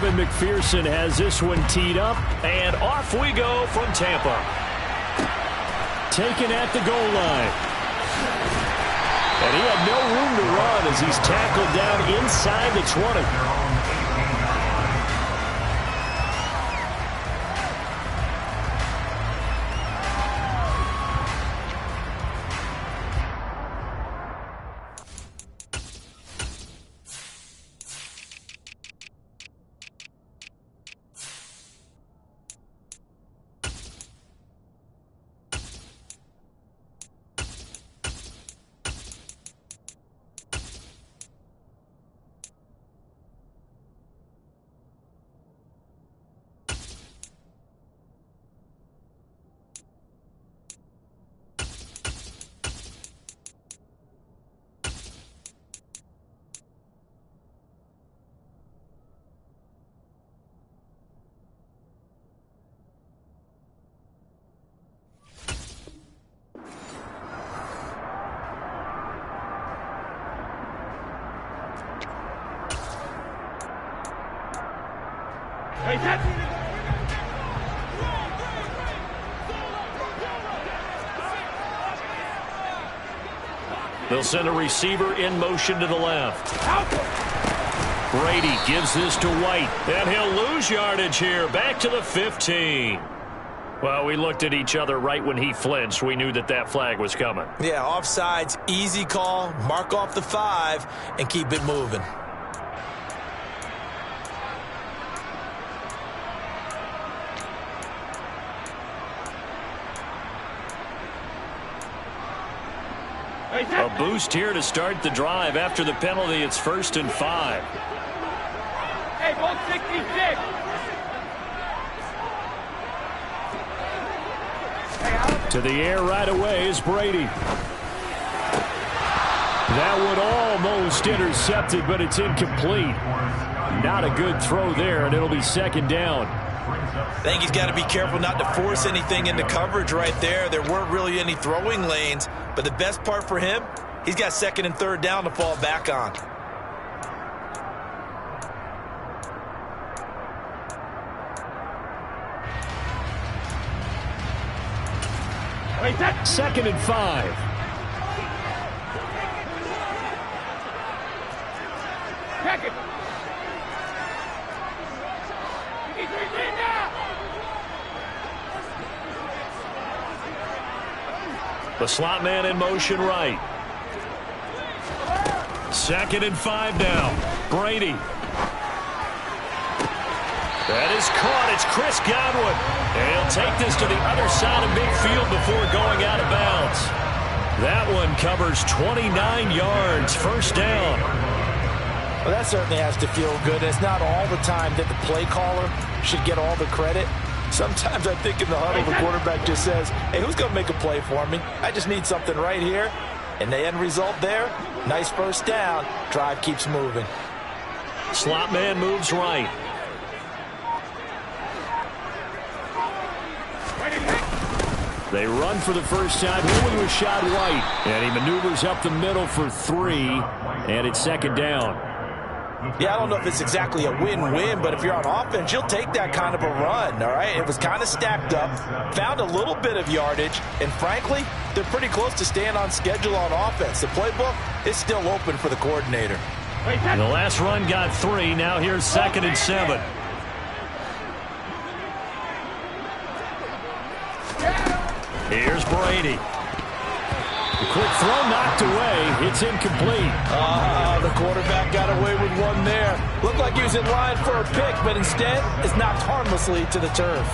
Evan McPherson has this one teed up, and off we go from Tampa. Taken at the goal line. And he had no room to run as he's tackled down inside the 20. They'll send a receiver in motion to the left. Brady gives this to White, and he'll lose yardage here. Back to the 15. Well, we looked at each other right when he flinched. We knew that that flag was coming. Yeah, offsides, easy call. Mark off the 5 and keep it moving. A boost here to start the drive. After the penalty, it's 1st and 5. Hey, ball 66. To the air right away is Brady. That one almost intercepted, but it's incomplete. Not a good throw there, and it'll be 2nd down. I think he's got to be careful not to force anything into coverage right there. There weren't really any throwing lanes, but the best part for him, he's got 2nd and 3rd down to fall back on. Wait, that's 2nd and 5. Check it. The slot man in motion right. 2nd and 5 now. Brady. That is caught. It's Chris Godwin. And he'll take this to the other side of midfield before going out of bounds. That one covers 29 yards. 1st down. Well, that certainly has to feel good. It's not all the time that the play caller should get all the credit. Sometimes I think in the huddle, the quarterback just says, hey, who's going to make a play for me? I just need something right here. And the end result there, nice 1st down. Drive keeps moving. Slot man moves right. They run for the first time. Here with Rachaad White. And he maneuvers up the middle for 3. And it's 2nd down. Yeah, I don't know if it's exactly a win-win, but if you're on offense, you'll take that kind of a run, all right? It was kind of stacked up, found a little bit of yardage, and frankly, they're pretty close to staying on schedule on offense. The playbook is still open for the coordinator. The last run got 3. Now here's 2nd and 7. Here's Brady. The quick throw knocked away. It's incomplete. The quarterback got away with one there. Looked like he was in line for a pick, but instead is knocked harmlessly to the turf.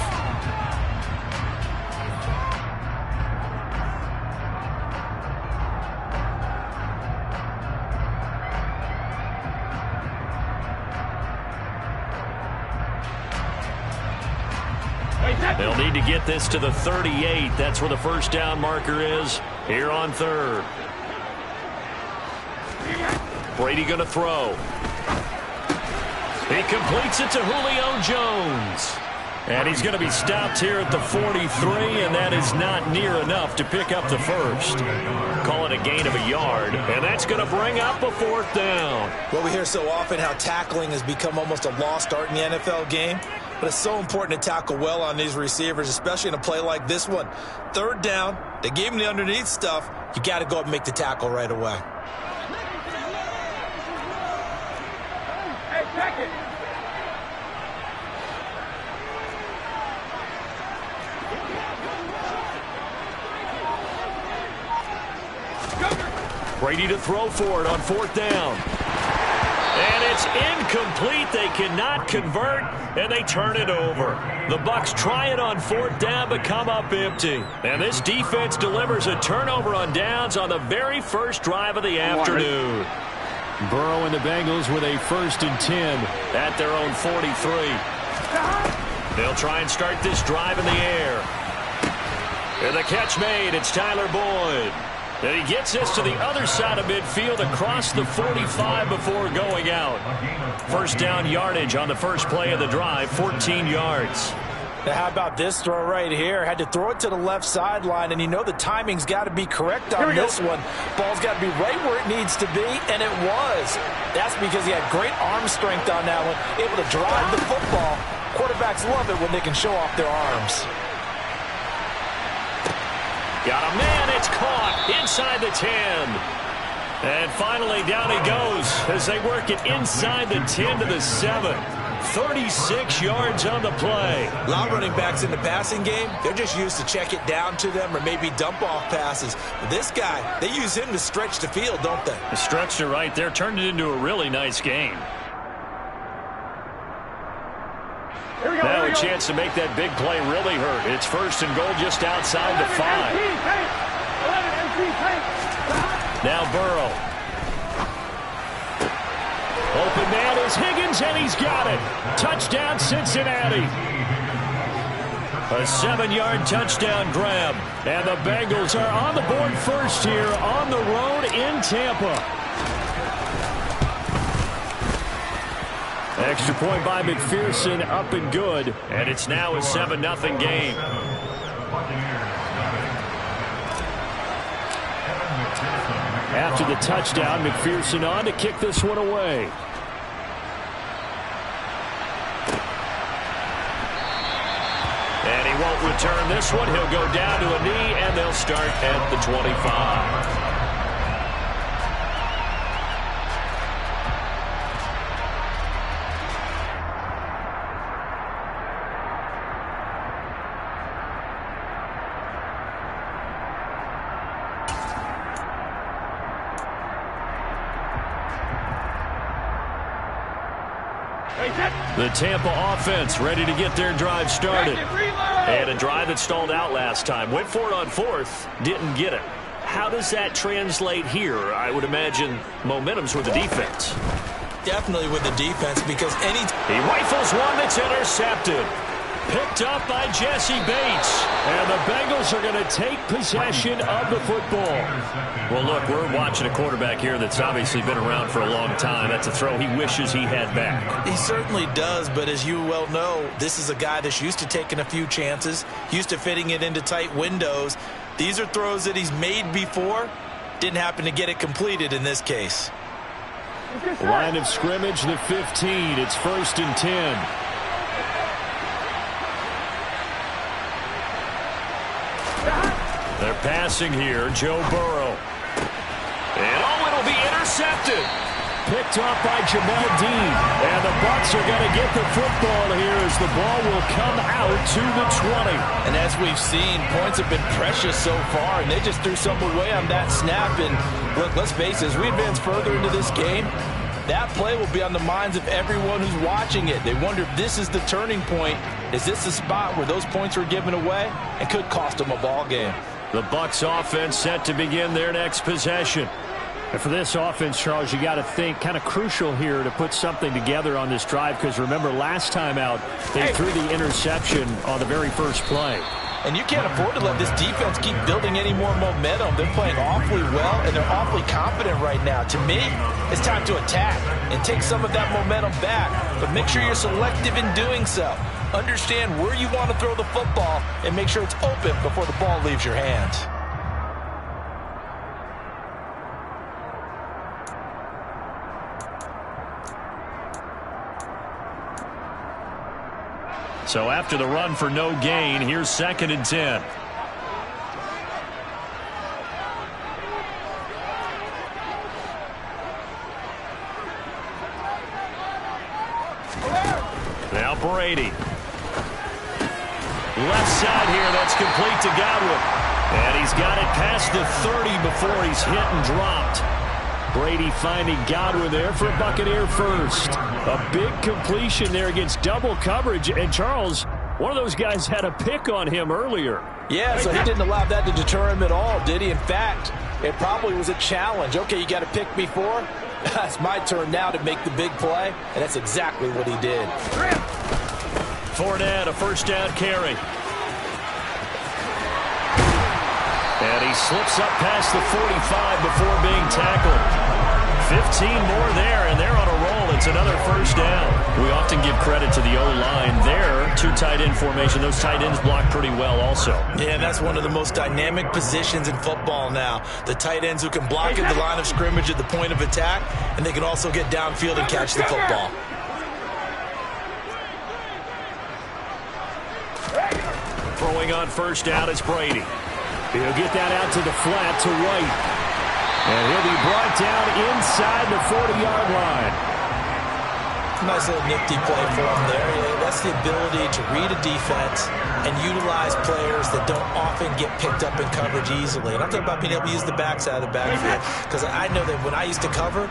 They'll need to get this to the 38. That's where the 1st down marker is here on 3rd. Brady going to throw. He completes it to Julio Jones. And he's going to be stopped here at the 43, and that is not near enough to pick up the first. Call it a gain of a yard, and that's going to bring up a 4th down. Well, we hear so often how tackling has become almost a lost art in the NFL game, but it's so important to tackle well on these receivers, especially in a play like this one. 3rd down, they gave him the underneath stuff. You got to go up and make the tackle right away. Hey, check it. Brady to throw for it on 4th down. And it's incomplete. They cannot convert, and they turn it over. The Bucs try it on 4th down, but come up empty. And this defense delivers a turnover on downs on the very first drive of the afternoon. Burrow and the Bengals with a 1st and 10 at their own 43. They'll try and start this drive in the air. And the catch made. It's Tyler Boyd. And he gets this to the other side of midfield across the 45 before going out. 1st down yardage on the first play of the drive, 14 yards. Now, how about this throw right here? Had to throw it to the left sideline, and you know the timing's got to be correct on this one. Ball's got to be right where it needs to be, and it was. That's because he had great arm strength on that one, able to drive the football. Quarterbacks love it when they can show off their arms. Got a man, it's caught inside the 10. And finally down he goes as they work it inside the 10 to the 7. 36 yards on the play. A lot of running backs in the passing game, they're just used to check it down to them or maybe dump off passes. But this guy, they use him to stretch the field, don't they? Stretched it right there, turned it into a really nice game. Now a chance to make that big play really hurt. It's 1st and goal just outside the 5. Now Burrow. Open man is Higgins, and he's got it. Touchdown, Cincinnati. A 7-yard touchdown grab. And the Bengals are on the board first here on the road in Tampa. Extra point by McPherson, up and good. And it's now a 7-0 game. After the touchdown, McPherson on to kick this one away. And he won't return this one. He'll go down to a knee, and they'll start at the 25. The Tampa offense ready to get their drive started. And a drive that stalled out last time. Went for it on 4th, didn't get it. How does that translate here? I would imagine momentum's with the defense. Definitely with the defense, because he rifles one that's intercepted. Picked up by Jesse Bates. And the Bengals are going to take possession of the football. Well, look, we're watching a quarterback here that's obviously been around for a long time. That's a throw he wishes he had back. He certainly does, but as you well know, this is a guy that's used to taking a few chances, used to fitting it into tight windows. These are throws that he's made before. Didn't happen to get it completed in this case. Line of scrimmage, the 15. It's 1st and 10. They're passing here, Joe Burrow. And it'll be intercepted. Picked off by Jamel Dean. And the Bucs are going to get the football here as the ball will come out to the 20. And as we've seen, points have been precious so far, and they just threw some away on that snap. And look, let's face it, as we advance further into this game, that play will be on the minds of everyone who's watching it. They wonder if this is the turning point. Is this the spot where those points were given away and could cost them a ball game? The Bucs offense set to begin their next possession. And for this offense, Charles, you got to think kind of crucial here to put something together on this drive, because remember last time out they threw the interception on the very first play. And you can't afford to let this defense keep building any more momentum. They're playing awfully well, and they're awfully confident right now. To me, it's time to attack and take some of that momentum back, but make sure you're selective in doing so. Understand where you want to throw the football and make sure it's open before the ball leaves your hands. So after the run for no gain, here's 2nd and 10. Now Brady. Left side here, that's complete to Godwin. And he's got it past the 30 before he's hit and dropped. Brady finding Godwin there for a Buccaneer first. A big completion there against double coverage. And Charles, one of those guys had a pick on him earlier. Yeah, so he didn't allow that to deter him at all, did he? In fact, it probably was a challenge. Okay, you got to pick me for? It's my turn now to make the big play, and that's exactly what he did. Fournette, a first down carry. And he slips up past the 45 before being tackled. 15 more there, and they're on a roll. It's another first down. We often give credit to the O-line there. 2 tight end formation. Those tight ends block pretty well also. Yeah, that's one of the most dynamic positions in football now. The tight ends who can block at the line of scrimmage at the point of attack, and they can also get downfield and catch the football. Throwing on first down, it's Brady. He'll get that out to the flat to White. And he'll be brought down inside the 40-yard line. Nice little nifty play for him there. Yeah, that's the ability to read a defense and utilize players that don't often get picked up in coverage easily. And I'm talking about being able to use the backs out of the backfield. Because I know that when I used to cover,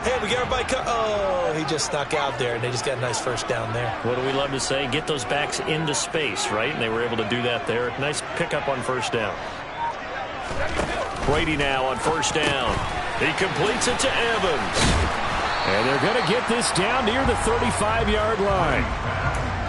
hey, we got everybody oh, he just snuck out there, and they just got a nice first down there. What do we love to say? Get those backs into space, right? And they were able to do that there. Nice pickup on first down. Brady now on first down. He completes it to Evans. And they're going to get this down near the 35-yard line.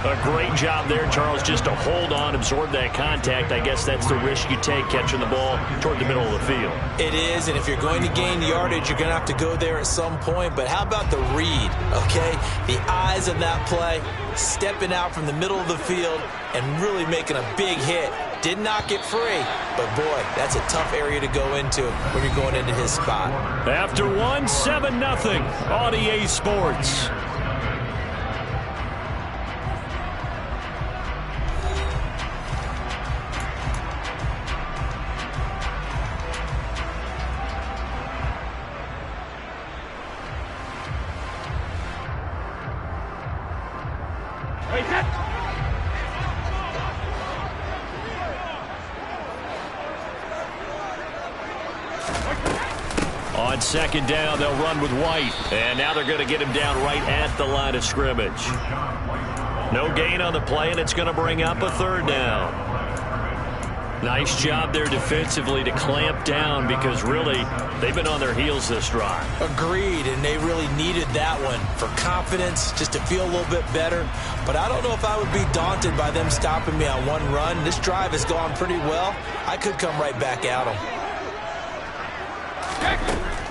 A great job there, Charles, just to hold on, absorb that contact. I guess that's the risk you take catching the ball toward the middle of the field. It is, and if you're going to gain yardage, you're going to have to go there at some point. But how about the read, okay? The eyes of that play, stepping out from the middle of the field and really making a big hit. Did not get free, but boy, that's a tough area to go into when you're going into his spot. After 7-0 on EA Sports. On second down, they'll run with White. And now they're going to get him down right at the line of scrimmage. No gain on the play, and it's going to bring up a third down. Nice job there defensively to clamp down because really they've been on their heels this drive. Agreed, and they really needed that one for confidence, just to feel a little bit better. But I don't know if I would be daunted by them stopping me on one run. This drive has gone pretty well. I could come right back at them.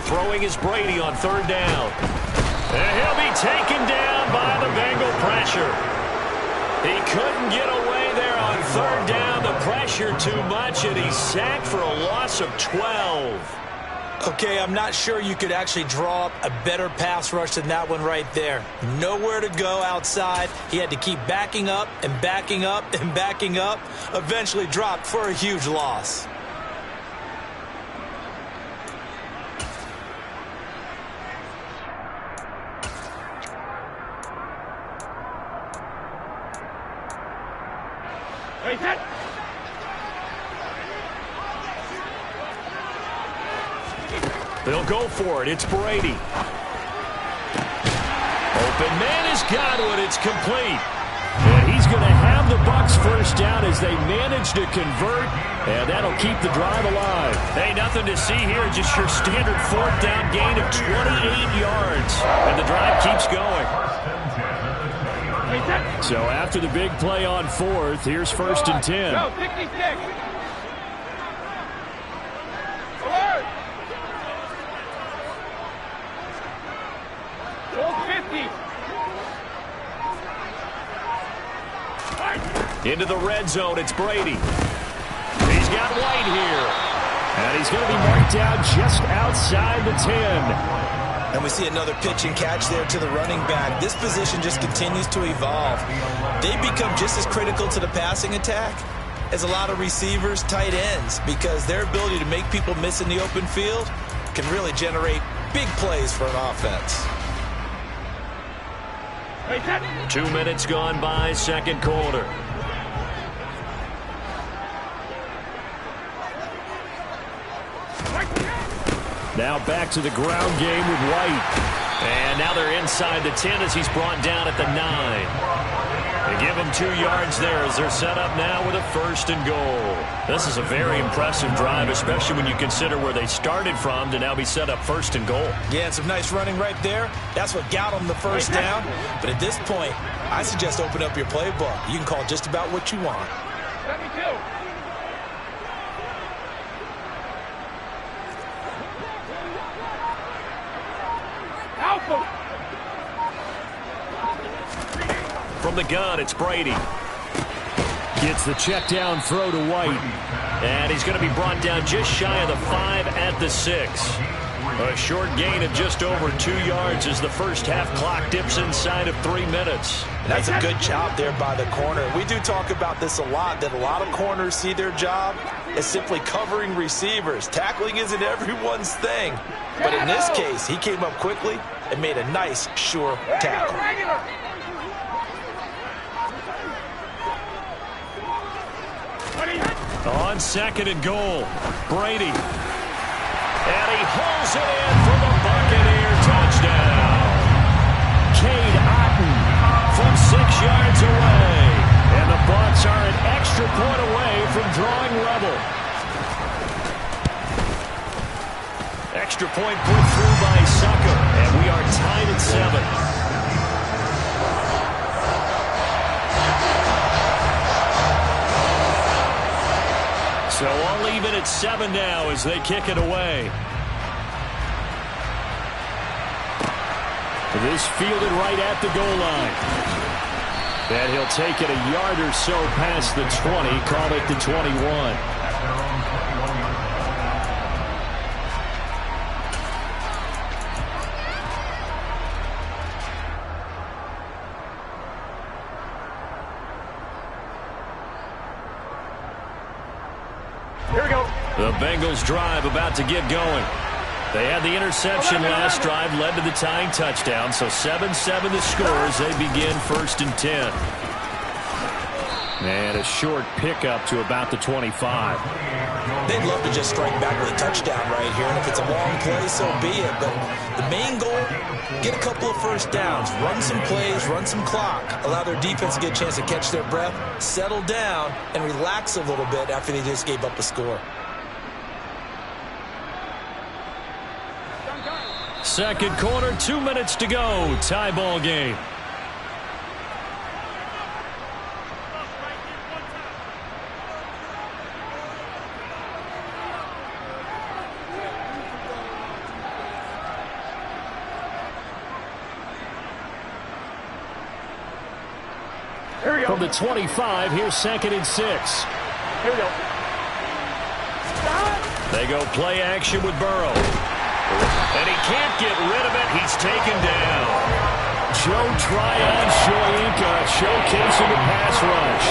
Throwing is Brady on third down. And he'll be taken down by the Bengal pressure. He couldn't get away there on third down. The pressure too much, and he's sacked for a loss of 12. Okay, I'm not sure you could actually draw up a better pass rush than that one right there. Nowhere to go outside. He had to keep backing up and backing up and backing up. Eventually dropped for a huge loss. They'll go for it. It's Brady. Open man is Godwin. It's complete. And he's going to have the Bucs first down as they manage to convert, and that'll keep the drive alive. Hey, nothing to see here. Just your standard fourth down gain of 28 yards. And the drive keeps going. So after the big play on fourth, here's first and 10. Go, 66. Into the red zone, it's Brady. He's got White here. And he's going to be marked down just outside the 10. And we see another pitch and catch there to the running back. This position just continues to evolve. They become just as critical to the passing attack as a lot of receivers, tight ends, because their ability to make people miss in the open field can really generate big plays for an offense. 2 minutes gone by, second quarter. Now back to the ground game with White. And now they're inside the 10 as he's brought down at the 9. They give him 2 yards there as they're set up now with a 1st and goal. This is a very impressive drive, especially when you consider where they started from to now be set up 1st and goal. Yeah, and some nice running right there. That's what got them the first down. But at this point, I suggest open up your playbook. You can call just about what you want. 72. From the gun, it's Brady. Gets the check down throw to White. And he's going to be brought down just shy of the 5 at the 6. A short gain of just over 2 yards as the first half clock dips inside of 3 minutes. And that's a good job there by the corner. We do talk about this a lot, that a lot of corners see their job as simply covering receivers. Tackling isn't everyone's thing. But in this case, he came up quickly and made a nice, sure tackle. On 2nd and goal, Brady. And he hauls it in for the Buccaneer touchdown. Cade Otton from 6 yards away. And the Bucs are an extra point away from drawing level. Extra point put through by Sucker. And we are tied at 7. So I'll leave it at 7 now as they kick it away. This fielded right at the goal line. And he'll take it a yard or so past the 20, call it the 21. The Bengals drive about to get going. They had the interception last drive, led to the tying touchdown. So 7-7 the score as they begin 1st and 10. And a short pickup to about the 25. They'd love to just strike back with a touchdown right here. And if it's a long play, so be it. But the main goal, get a couple of first downs. Run some plays, run some clock. Allow their defense to get a chance to catch their breath, settle down, and relax a little bit after they just gave up a score. Second quarter, 2 minutes to go. Tie ball game. From the 25, here's 2nd and 6. Here we go. They go play action with Burrow. And he can't get rid of it. He's taken down. Joe Tryon-Shoyinka showcasing the pass rush.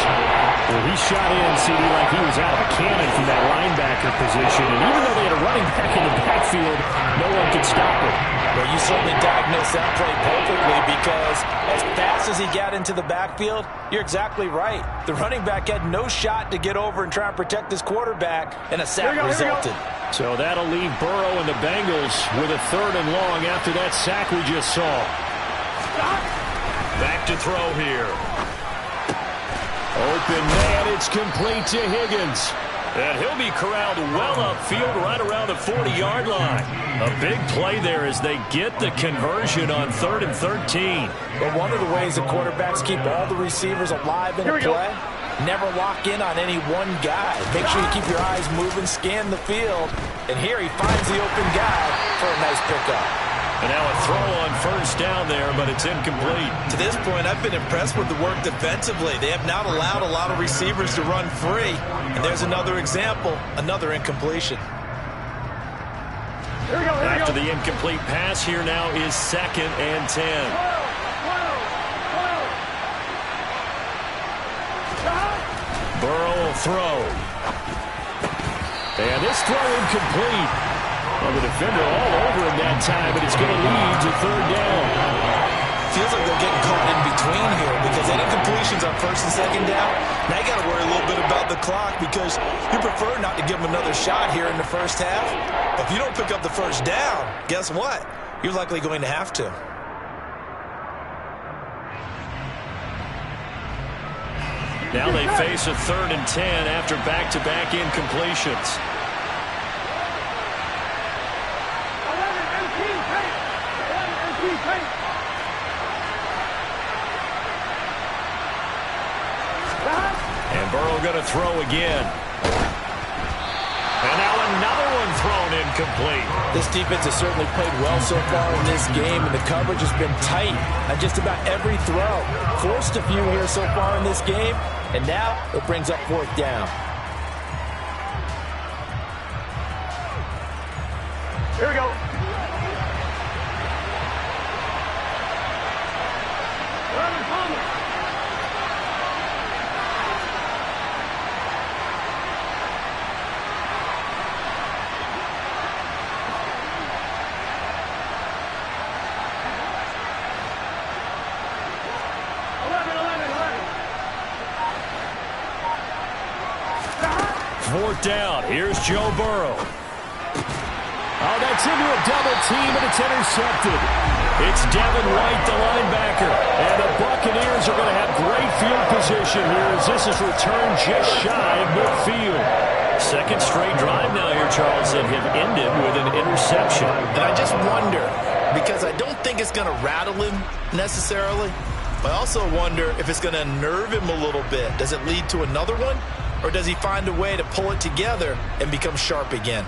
Well, he shot in, CD, like he was out of a cannon from that linebacker position. And even though they had a running back in the backfield, no one could stop it. Well, you certainly diagnosed that play perfectly, because as fast as he got into the backfield, you're exactly right. The running back had no shot to get over and try and protect his quarterback, and a sack resulted. So that'll leave Burrow and the Bengals with a 3rd and long after that sack we just saw. Back to throw here. Open man, it's complete to Higgins. And he'll be corralled well upfield right around the 40-yard line. A big play there as they get the conversion on 3rd and 13. But one of the ways the quarterbacks keep all the receivers alive in a play, never lock in on any one guy. Make sure you keep your eyes moving, scan the field. And here he finds the open guy for a nice pickup. And now a throw on first down there, but it's incomplete. To this point, I've been impressed with the work defensively. They have not allowed a lot of receivers to run free. And there's another example, another incompletion. After the incomplete pass, here now is 2nd and 10. Burrow will throw. And this throw incomplete. Well, the defender all over him that time, but it's going to lead to 3rd down. Feels like they're getting caught in between here because that incompletion's on 1st and 2nd down. Now you got to worry a little bit about the clock because you prefer not to give them another shot here in the first half. But if you don't pick up the first down, guess what? You're likely going to have to. Now they face a 3rd and 10 after back-to-back incompletions. And Burrow going to throw again. And now another one thrown incomplete. This defense has certainly played well so far in this game, and the coverage has been tight on just about every throw. Forced a few here so far in this game, and now it brings up 4th down. Here we go. Fourth down. Here's Joe Burrow. Oh, that's into a double team, and it's intercepted. It's Devin White, the linebacker. And the Buccaneers are going to have great field position here as this is returned just shy of midfield. 2nd straight drive now here, Charles, that have ended with an interception. And I just wonder, because I don't think it's going to rattle him necessarily, but I also wonder if it's going to nerve him a little bit. Does it lead to another one? Or does he find a way to pull it together and become sharp again?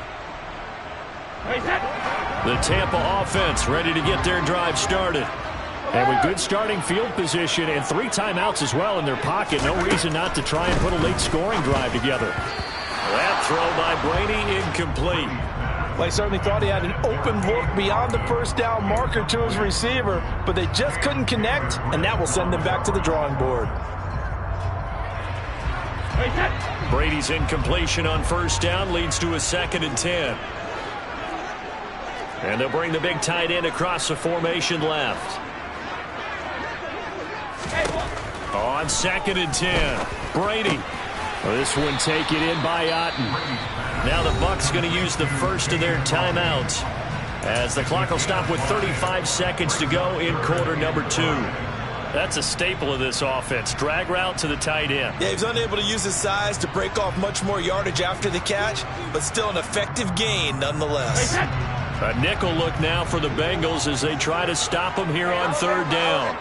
The Tampa offense ready to get their drive started. And with good starting field position and 3 timeouts as well in their pocket, no reason not to try and put a late scoring drive together. That throw by Brady incomplete. Well, he certainly thought he had an open look beyond the first down marker to his receiver, but they just couldn't connect, and that will send them back to the drawing board. Brady's incompletion on first down leads to a 2nd and 10. And they'll bring the big tight end across the formation left. On 2nd and 10, Brady. Well, this one taken in by Otten. Now the Bucs going to use the first of their timeouts as the clock will stop with 35 seconds to go in quarter number 2. That's a staple of this offense. Drag route to the tight end. Yeah, he's unable to use his size to break off much more yardage after the catch, but still an effective gain nonetheless. A nickel look now for the Bengals as they try to stop him here on 3rd down.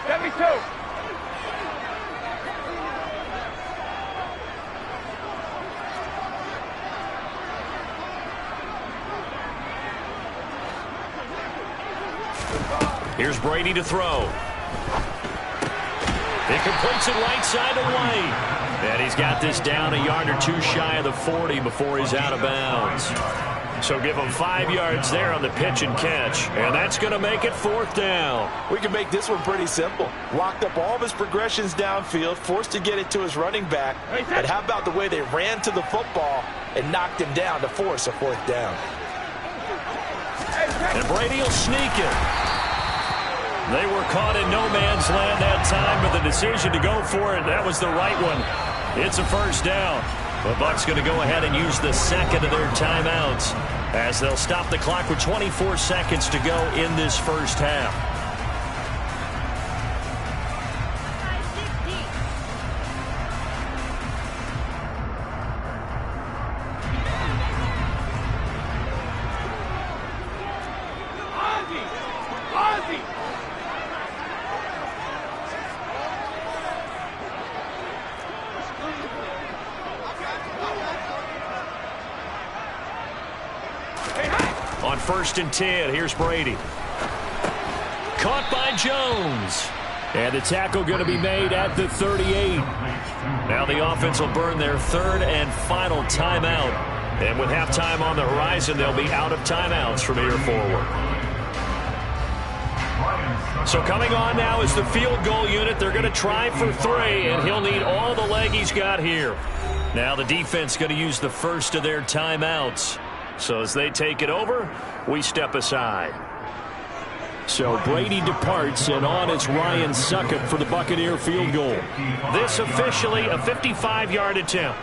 72. Here's Brady to throw. He completes it right side to White. And he's got this down a yard or 2 shy of the 40 before he's out of bounds. So give him 5 yards there on the pitch and catch. And that's going to make it 4th down. We can make this one pretty simple. Locked up all of his progressions downfield, forced to get it to his running back. But how about the way they ran to the football and knocked him down to force a 4th down? And Brady will sneak it. They were caught in no man's land that time, but the decision to go for it, that was the right one. It's a 1st down. The Bucs going to go ahead and use the 2nd of their timeouts as they'll stop the clock with 24 seconds to go in this first half. On 1st and 10. Here's Brady. Caught by Jones. And the tackle going to be made at the 38. Now the offense will burn their 3rd and final timeout. And with halftime on the horizon, they'll be out of timeouts from here forward. So coming on now is the field goal unit. They're going to try for 3, and he'll need all the leg he's got here. Now the defense going to use the first of their timeouts. So as they take it over, we step aside. So Brady departs, and on is Ryan Succop for the Buccaneer field goal. This officially a 55-yard attempt.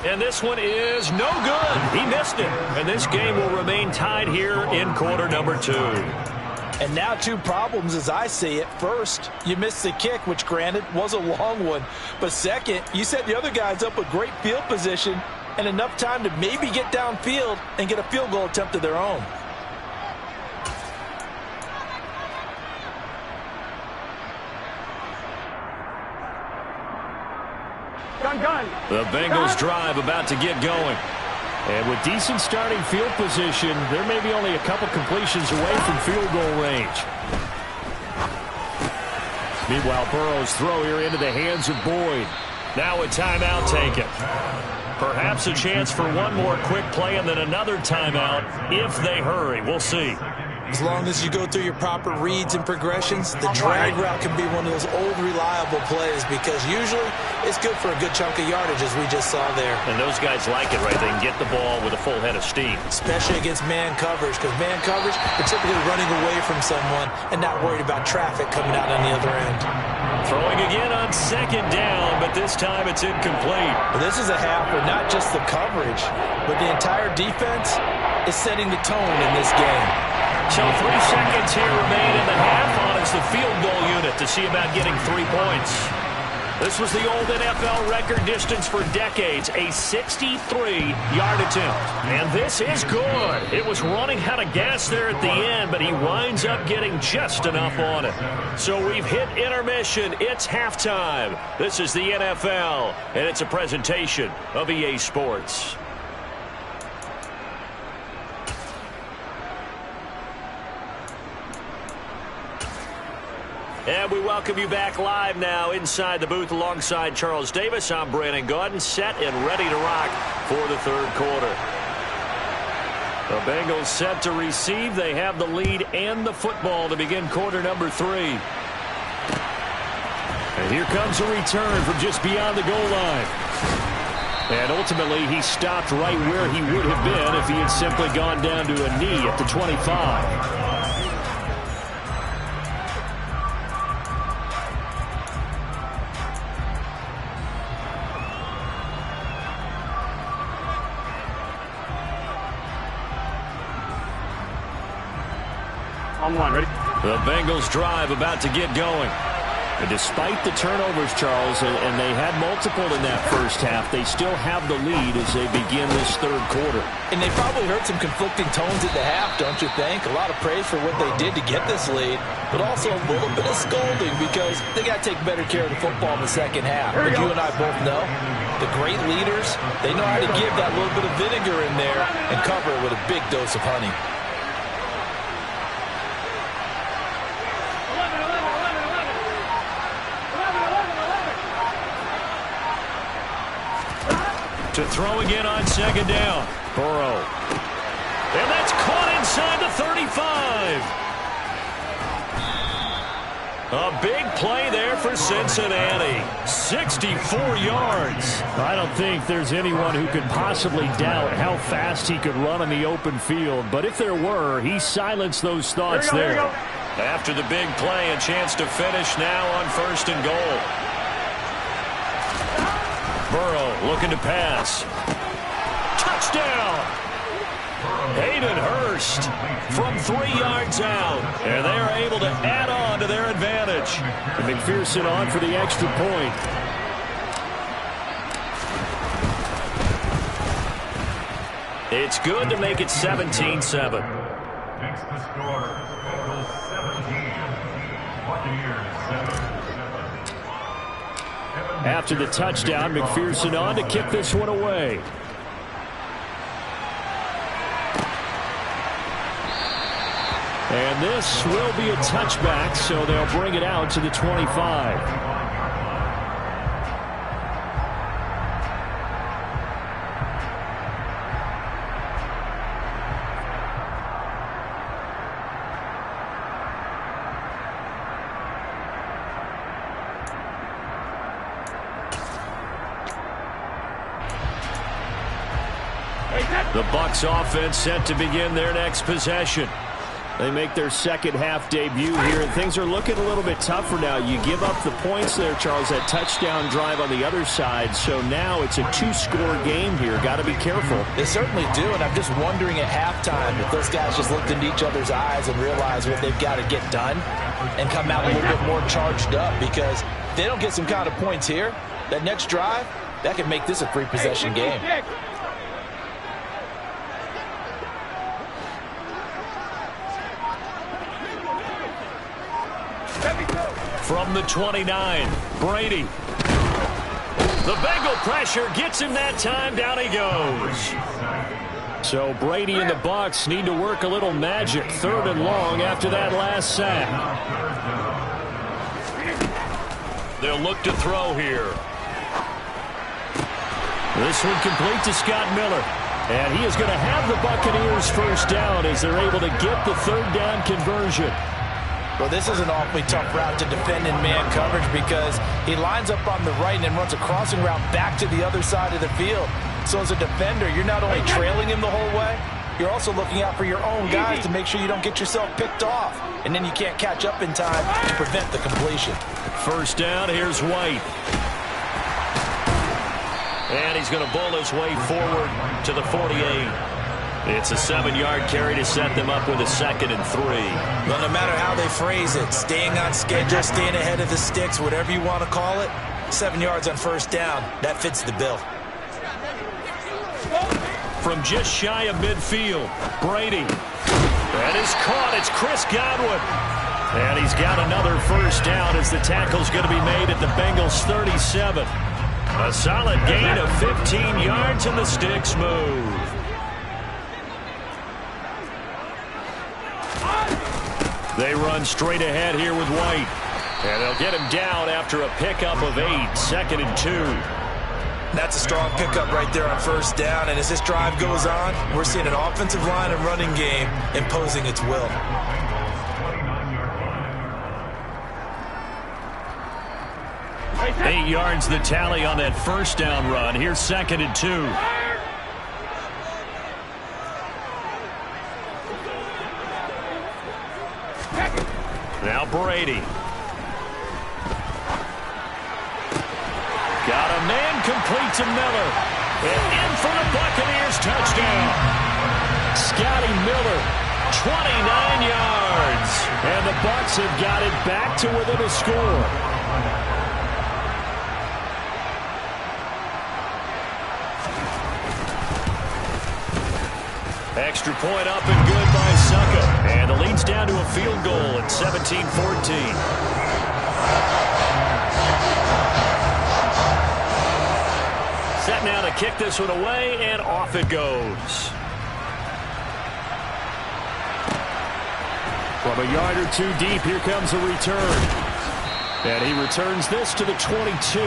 And this one is no good. He missed it. And this game will remain tied here in quarter number 2. And now 2 problems as I see it. First, you missed the kick, which granted was a long one. But second, you set the other guys up with great field position and enough time to maybe get downfield and get a field goal attempt of their own. The Bengals drive about to get going. And with decent starting field position, there may be only a couple completions away from field goal range. Meanwhile, Burrow's throw here into the hands of Boyd. Now a timeout taken. Perhaps a chance for one more quick play and then another timeout if they hurry. We'll see. As long as you go through your proper reads and progressions, the drag route can be one of those old reliable plays because usually it's good for a good chunk of yardage as we just saw there. And those guys like it, right? They can get the ball with a full head of steam. Especially against man coverage because man coverage, they're typically running away from someone and not worried about traffic coming out on the other end. Throwing again on 2nd down, but this time it's incomplete. But this is a half where not just the coverage, but the entire defense is setting the tone in this game. So 3 seconds here remain in the half. On is the field goal unit to see about getting 3 points. This was the old NFL record distance for decades, a 63-yard attempt. And this is good. It was running out of gas there at the end, but he winds up getting just enough on it. So we've hit intermission. It's halftime. This is the NFL, and it's a presentation of EA Sports. And we welcome you back live now inside the booth alongside Charles Davis. I'm Brandon Gaudin, set and ready to rock for the 3rd quarter. The Bengals set to receive. They have the lead and the football to begin quarter number 3. And here comes a return from just beyond the goal line. And ultimately, he stopped right where he would have been if he had simply gone down to a knee at the 25. On 1, ready? The Bengals drive about to get going. And despite the turnovers, Charles, and they had multiple in that first half, they still have the lead as they begin this 3rd quarter. And they probably heard some conflicting tones at the half, don't you think? A lot of praise for what they did to get this lead, but also a little bit of scolding because they got to take better care of the football in the second half. But you and I both know the great leaders, they know how to give that little bit of vinegar in there and cover it with a big dose of honey. To throw again on 2nd down. Burrow. And that's caught inside the 35. A big play there for Cincinnati. 64 yards. I don't think there's anyone who could possibly doubt how fast he could run on the open field. But if there were, he silenced those thoughts there. After the big play, a chance to finish now on 1st and goal. Burrow looking to pass. Touchdown! Hayden Hurst from 3 yards out. And they're able to add on to their advantage. And McPherson on for the extra point. It's good to make it 17-7. Next to score, Bengals 17, Buccaneers 7. After the touchdown, McPherson on to kick this one away. And this will be a touchback, so they'll bring it out to the 25. The Bucs offense set to begin their next possession. They make their second half debut here, and things are looking a little bit tougher now. You give up the points there, Charles, that touchdown drive on the other side. So now it's a two-score game here. Got to be careful. They certainly do, and I'm just wondering at halftime if those guys just looked into each other's eyes and realized what they've got to get done and come out a little bit more charged up, because if they don't get some kind of points here, that next drive, that could make this a three-possession game. From the 29, Brady. The Bengal pressure gets him that time. Down he goes. So Brady and the Bucs need to work a little magic. 3rd and long after that last sack. They'll look to throw here. This one complete to Scott Miller. And he is going to have the Buccaneers first down as they're able to get the 3rd down conversion. Well, this is an awfully tough route to defend in man coverage, because he lines up on the right and then runs a crossing route back to the other side of the field. So as a defender, you're not only trailing him the whole way, you're also looking out for your own guys to make sure you don't get yourself picked off. And then you can't catch up in time to prevent the completion. First down, here's White. And he's going to bowl his way forward to the 48. It's a 7-yard carry to set them up with a 2nd and 3. Well, no matter how they phrase it, staying on schedule, staying ahead of the sticks, whatever you want to call it, 7 yards on first down, that fits the bill. From just shy of midfield, Brady. That is caught. It's Chris Godwin. And he's got another first down as the tackle's going to be made at the Bengals' 37. A solid gain of 15 yards, and the sticks move. They run straight ahead here with White. And they'll get him down after a pickup of 8, 2nd and 2. That's a strong pickup right there on first down. And as this drive goes on, we're seeing an offensive line and running game imposing its will. Eight yards the tally on that first down run. Here's 2nd and 2. Now Brady. Got a man complete to Miller. And in for the Buccaneers touchdown. Scotty Miller, 29 yards. And the Bucs have got it back to within a score. Extra point up and good by Succa. And the lead's down to a field goal at 17-14. Set now to kick this one away, and off it goes. From a yard or two deep, here comes a return. And he returns this to the 22.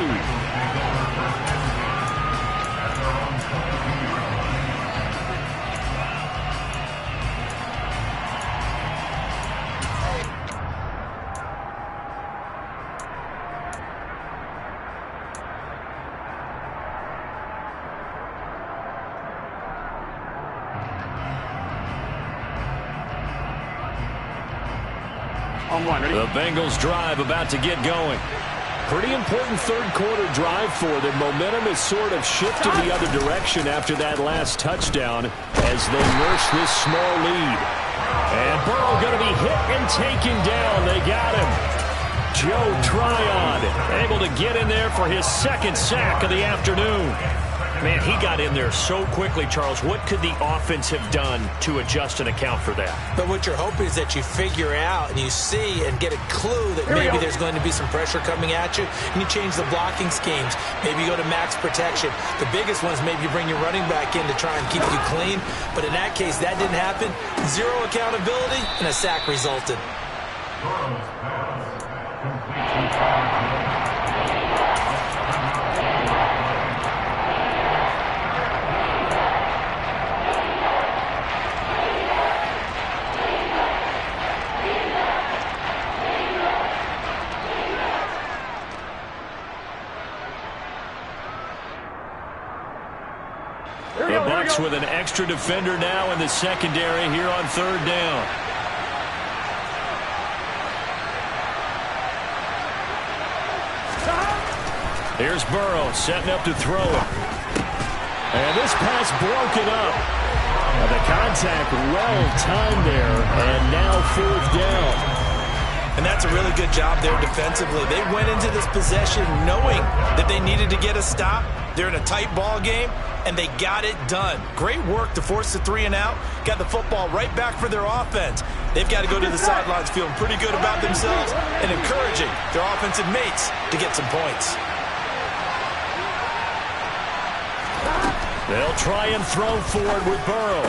The Bengals drive about to get going. Pretty important third quarter drive for them. Momentum has sort of shifted the other direction after that last touchdown as they nurse this small lead. And Burrow going to be hit and taken down. They got him. Joe Tryon able to get in there for his 2nd sack of the afternoon. Man, he got in there so quickly, Charles. What could the offense have done to adjust and account for that? But what you're hoping is that you figure out and you see and get a clue that maybe there's going to be some pressure coming at you, and you change the blocking schemes. Maybe you go to max protection. The biggest one is maybe you bring your running back in to try and keep you clean. But in that case, that didn't happen. Zero accountability, and a sack resulted. Burrow's pass complete to Tyler. The Bucs with an extra defender now in the secondary here on third down. Here's Burrow setting up to throw it. And this pass broken up. The contact well timed there, and now fourth down. And that's a really good job there defensively. They went into this possession knowing that they needed to get a stop. They're in a tight ball game, and they got it done. Great work to force the 3 and out. Got the football right back for their offense. They've got to go to the sidelines feeling pretty good about themselves and encouraging their offensive mates to get some points. They'll try and throw forward with Burrow.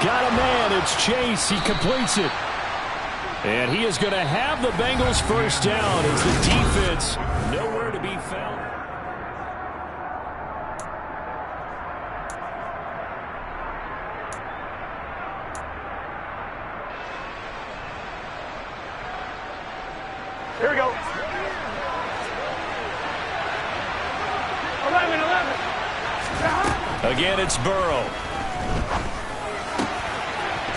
Got a man. It's Chase. He completes it. And he is going to have the Bengals first down as the defense nowhere to be found. Here we go. 11. Again, it's Burrow.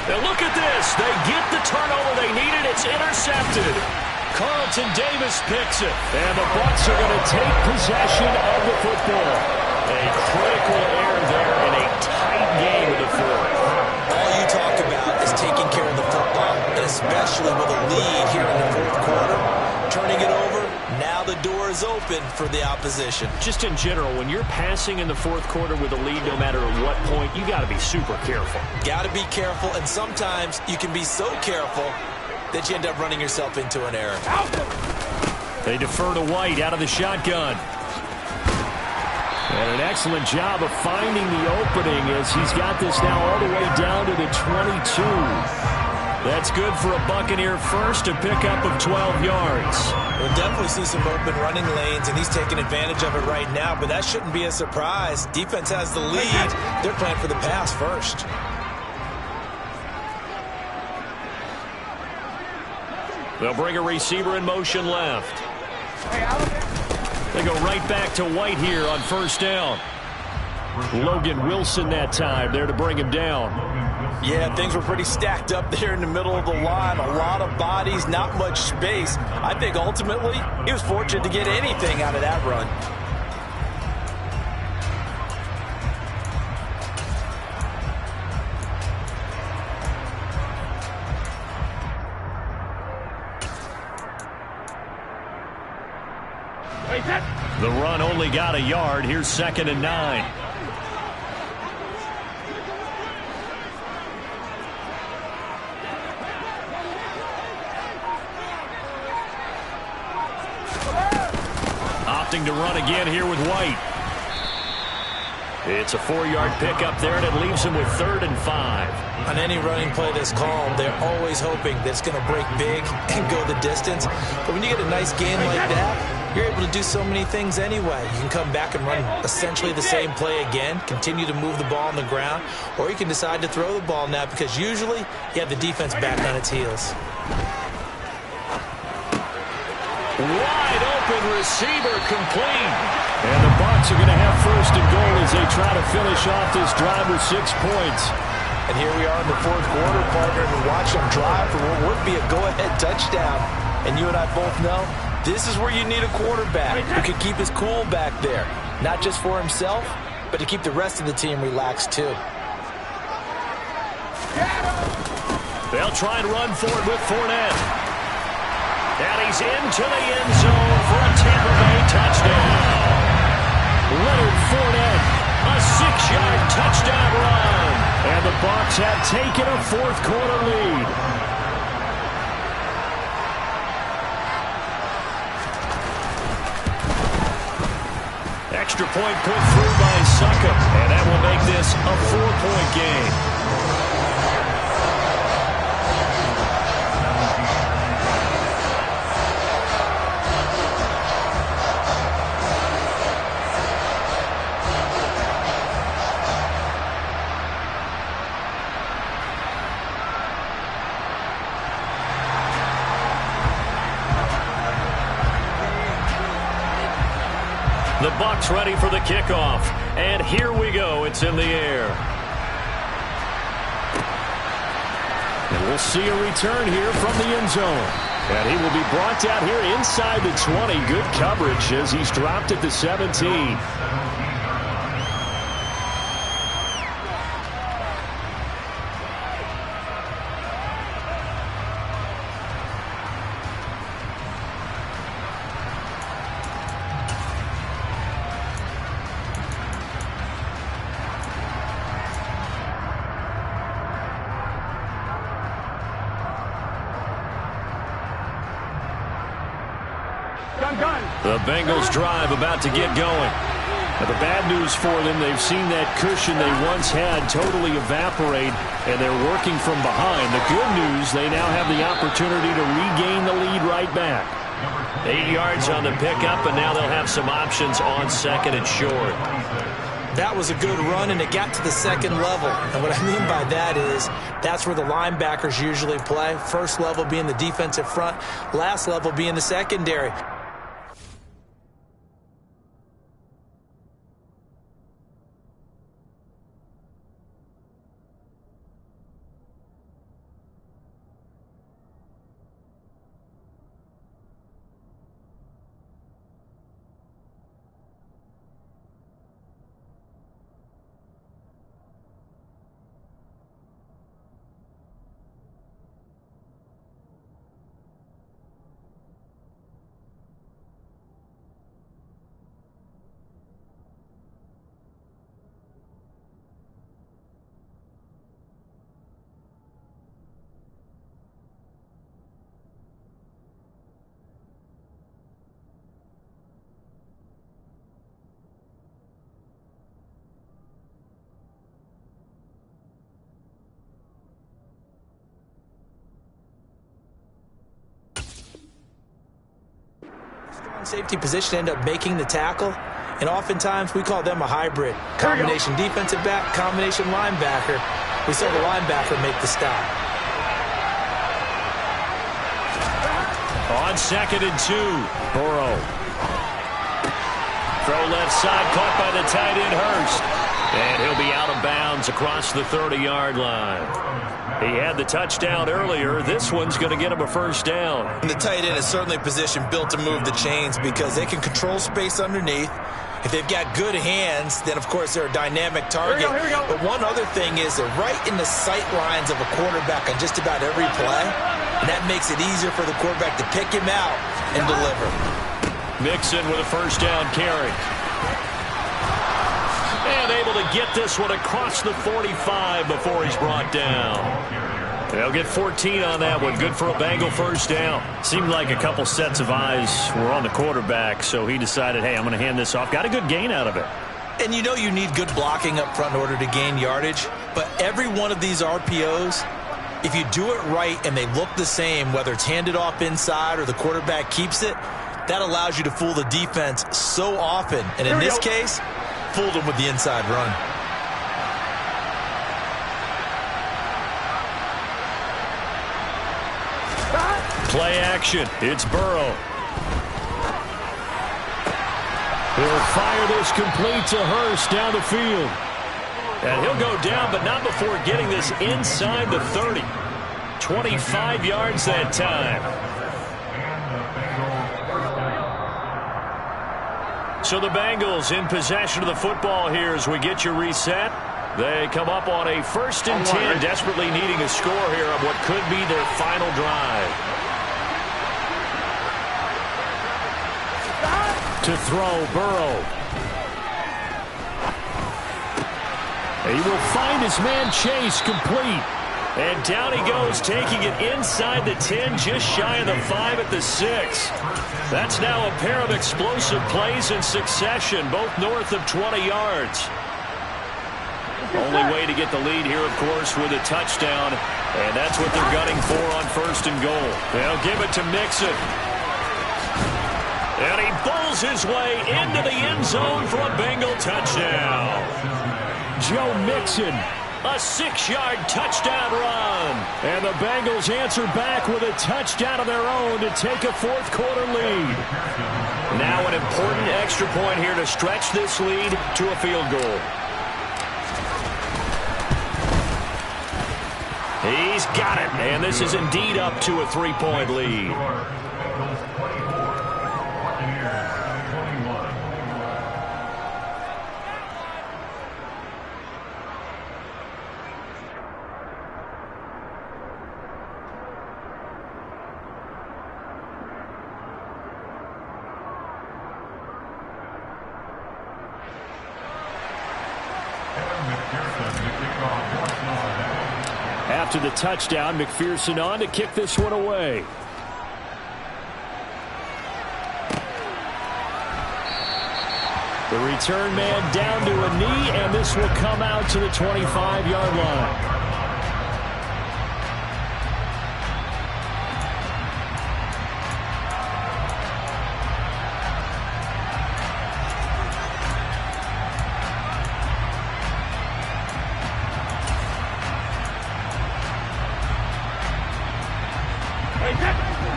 Now look at this. They get the turnover they needed. It's intercepted. Carlton Davis picks it. And the Bucs are going to take possession of the football. A critical error there in a tight game in the fourth. All you talk about is taking care of the football, and especially with a lead here in the fourth quarter. Turning it over, now the door is open for the opposition. Just in general, when you're passing in the fourth quarter with a lead, no matter at what point, you got to be super careful. Got to be careful, and sometimes you can be so careful that you end up running yourself into an error. They defer to White out of the shotgun. And an excellent job of finding the opening as he's got this now all the way down to the 22. That's good for a Buccaneer first, a pickup of 12 yards. We'll definitely see some open running lanes, and he's taking advantage of it right now, but that shouldn't be a surprise. Defense has the lead. They're playing for the pass first. They'll bring a receiver in motion left. They go right back to White here on first down. Logan Wilson that time there to bring him down. Yeah, things were pretty stacked up there in the middle of the line. A lot of bodies, not much space. I think ultimately he was fortunate to get anything out of that run. The run only got a yard. Here's 2nd and 9. Opting to run again here with White. It's a 4-yard pickup there, and it leaves him with 3rd and 5. On any running play that's called, they're always hoping that it's going to break big and go the distance. But when you get a nice gain like that, you're able to do so many things anyway. You can come back and run essentially the same play again, continue to move the ball on the ground, or you can decide to throw the ball now because usually you have the defense back on its heels. Wide open receiver complete. And the Bucs are going to have 1st and goal as they try to finish off this drive with 6 points. And here we are in the fourth quarter, partner, and watch them drive for what would be a go-ahead touchdown. And you and I both know this is where you need a quarterback who can keep his cool back there. Not just for himself, but to keep the rest of the team relaxed too. They'll try and run for it with Fournette. And he's into the end zone for a Tampa Bay touchdown. Leonard Fournette 6-yard touchdown run. And the Bucs have taken a fourth-quarter lead. Extra point put through by Succop, and that will make this a 4-point game. The Bucs ready for the kickoff. And here we go. It's in the air. And we'll see a return here from the end zone. And he will be brought down here inside the 20. Good coverage as he's dropped at the 17. The Bengals drive about to get going. Now, the bad news for them, they've seen that cushion they once had totally evaporate, and they're working from behind. The good news, they now have the opportunity to regain the lead right back. 8 yards on the pickup, and now they'll have some options on second and short. That was a good run, and it got to the second level. And what I mean by that is that's where the linebackers usually play. First level being the defensive front, last level being the secondary. Strong safety position end up making the tackle, and oftentimes we call them a hybrid. Combination defensive back, combination linebacker. We saw the linebacker make the stop. On second and 2, Burrow. Throw left side, caught by the tight end Hurst. And he'll be out of bounds across the 30-yard line. He had the touchdown earlier. This one's going to get him a first down. And the tight end is certainly a position built to move the chains because they can control space underneath. If they've got good hands, then, of course, they're a dynamic target. Here we go. But one other thing is they're right in the sight lines of a quarterback on just about every play. And that makes it easier for the quarterback to pick him out and deliver. Mixon with a first down carry. And able to get this one across the 45 before he's brought down. They'll get 14 on that one. Good for a Bengal first down. Seemed like a couple sets of eyes were on the quarterback, so he decided, hey, I'm going to hand this off. Got a good gain out of it. And you know you need good blocking up front in order to gain yardage. But every one of these RPOs, if you do it right and they look the same, whether it's handed off inside or the quarterback keeps it, that allows you to fool the defense so often. And in this case, fooled them with the inside run. Play action. It's Burrow. He'll fire this complete to Hurst down the field. And he'll go down, but not before getting this inside the 30. 25 yards that time. So the Bengals in possession of the football here as we get you reset. They come up on a 1st and 10, desperately needing a score here on what could be their final drive. To throw, Burrow. He will find his man Chase complete. And down he goes, taking it inside the 10, just shy of the 5 at the 6. That's now a pair of explosive plays in succession, both north of 20 yards. Only way to get the lead here, of course, with a touchdown. And that's what they're gunning for on 1st and goal. They'll give it to Mixon. And he bowls his way into the end zone for a Bengal touchdown. Joe Mixon. A 6-yard touchdown run. And the Bengals answer back with a touchdown of their own to take a fourth-quarter lead. Now an important extra point here to stretch this lead to a field goal. He's got it. And this is indeed up to a 3-point lead. After the touchdown, McPherson on to kick this one away. The return man down to a knee, and this will come out to the 25-yard line.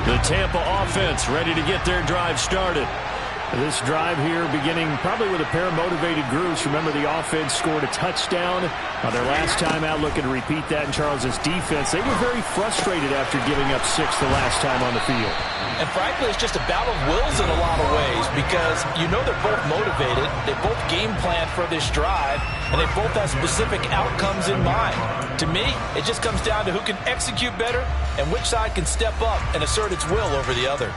The Tampa offense ready to get their drive started. This drive here beginning probably with a pair of motivated groups. Remember, the offense scored a touchdown on their last time out, looking to repeat that in Charles' defense. They were very frustrated after giving up 6 the last time on the field. And frankly, it's just a battle of wills in a lot of ways because you know they're both motivated. They both game plan for this drive, and they both have specific outcomes in mind. To me, it just comes down to who can execute better and which side can step up and assert its will over the other.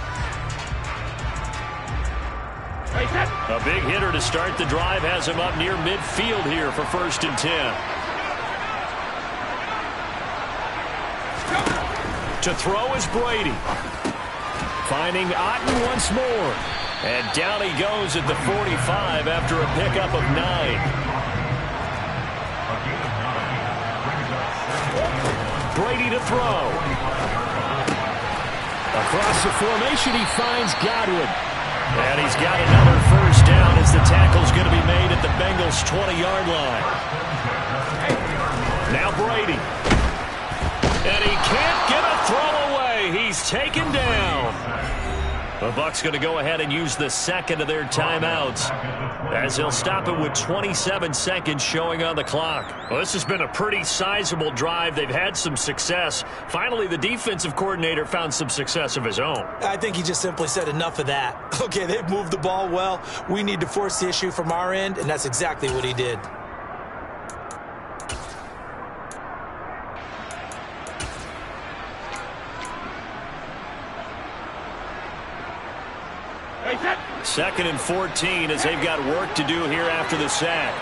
A big hitter to start the drive has him up near midfield here for 1st and 10. To throw is Brady. Finding Otten once more. And down he goes at the 45 after a pickup of 9. Brady to throw. Across the formation, he finds Godwin. And he's got another first down as the tackle's going to be made at the Bengals' 20-yard line. Now Brady. And he can't get a throw away. He's taken down. The Bucs going to go ahead and use the second of their timeouts as they'll stop it with 27 seconds showing on the clock. Well, this has been a pretty sizable drive. They've had some success. Finally, the defensive coordinator found some success of his own. I think he just simply said enough of that. Okay, they've moved the ball well. We need to force the issue from our end, and that's exactly what he did. Second and 14 as they've got work to do here after the sack.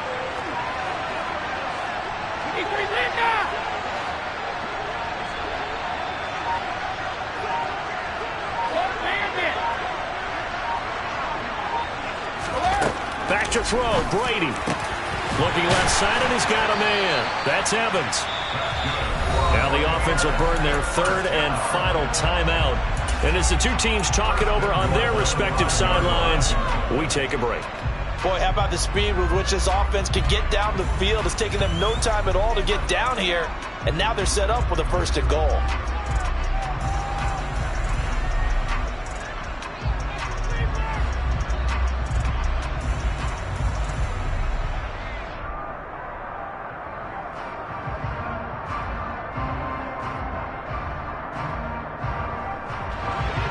Back to throw, Brady. Looking left side, and he's got a man. That's Evans. Now the offense will burn their 3rd and final timeout. And as the two teams talk it over on their respective sidelines, we take a break. Boy, how about the speed with which this offense can get down the field? It's taken them no time at all to get down here. And now they're set up with a 1st and goal.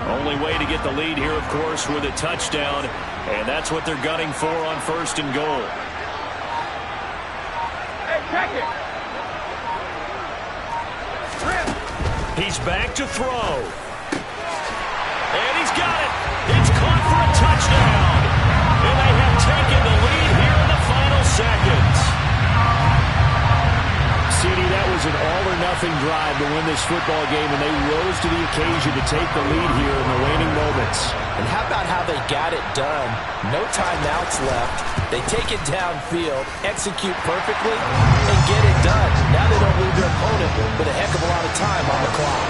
Only way to get the lead here, of course, with a touchdown. And that's what they're gunning for on 1st and goal. Hey, check it. He's back to throw. And he's got it. It's caught for a touchdown. And they have taken the lead here in the final seconds. CD, that was an all-or-nothing drive to win this football game, and they rose to the occasion to take the lead here in the waning moments. And how about how they got it done? No timeouts left. They take it downfield, execute perfectly, and get it done. Now they don't leave their opponent with a heck of a lot of time on the clock.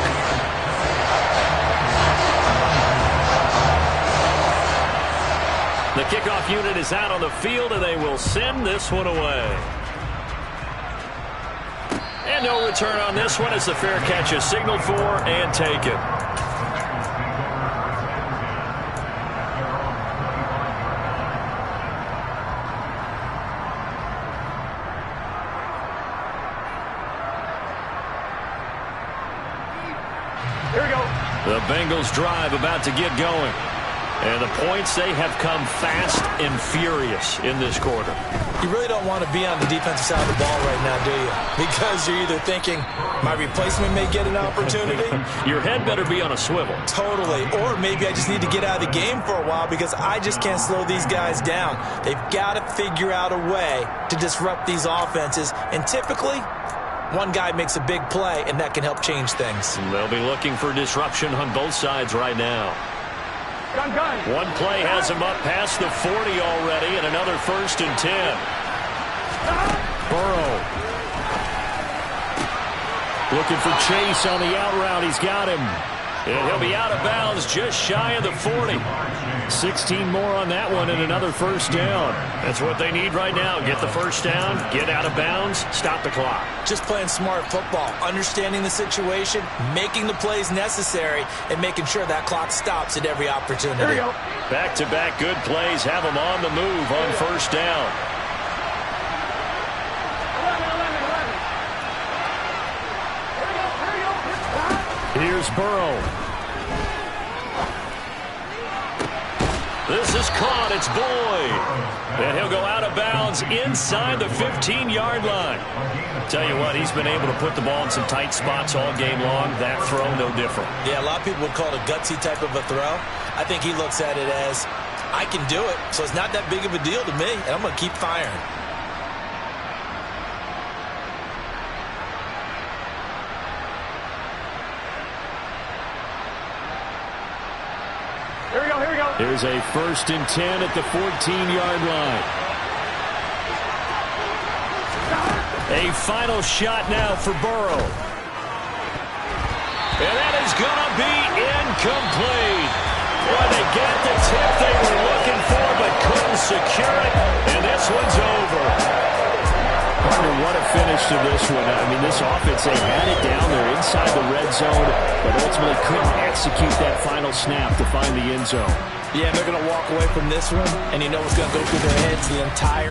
The kickoff unit is out on the field, and they will send this one away. And no return on this one as the fair catch is signaled for and taken. Here we go. The Bengals drive about to get going. And the points, they have come fast and furious in this quarter. You really don't want to be on the defensive side of the ball right now, do you? Because you're either thinking, my replacement may get an opportunity. Your head better be on a swivel. Totally. Or maybe I just need to get out of the game for a while because I just can't slow these guys down. They've got to figure out a way to disrupt these offenses. And typically, one guy makes a big play, and that can help change things. They'll be looking for disruption on both sides right now. Gun. One play has him up past the 40 already, and another 1st and 10. Burrow. Looking for Chase on the out route. He's got him. And he'll be out of bounds just shy of the 40. 16 more on that one and another 1st down. That's what they need right now. Get the 1st down, get out of bounds, stop the clock. Just playing smart football, understanding the situation, making the plays necessary, and making sure that clock stops at every opportunity. Here we go. Back-to-back good plays have them on the move on 1st down. Here's Burrow. This is caught. It's Boyd. And he'll go out of bounds inside the 15-yard line. Tell you what, he's been able to put the ball in some tight spots all game long. That throw, no different. Yeah, a lot of people would call it a gutsy type of a throw. I think he looks at it as, I can do it, so it's not that big of a deal to me, and I'm going to keep firing. Here we go. Here's a 1st and 10 at the 14-yard line. A final shot now for Burrow. And that is going to be incomplete. Well, they got the tip they were looking for but couldn't secure it, and this one's over. Partner, what a finish to this one. I mean, this offense, they had it down there inside the red zone, but ultimately couldn't execute that final snap to find the end zone. Yeah, they're going to walk away from this one, and you know what's going to go through their heads the entire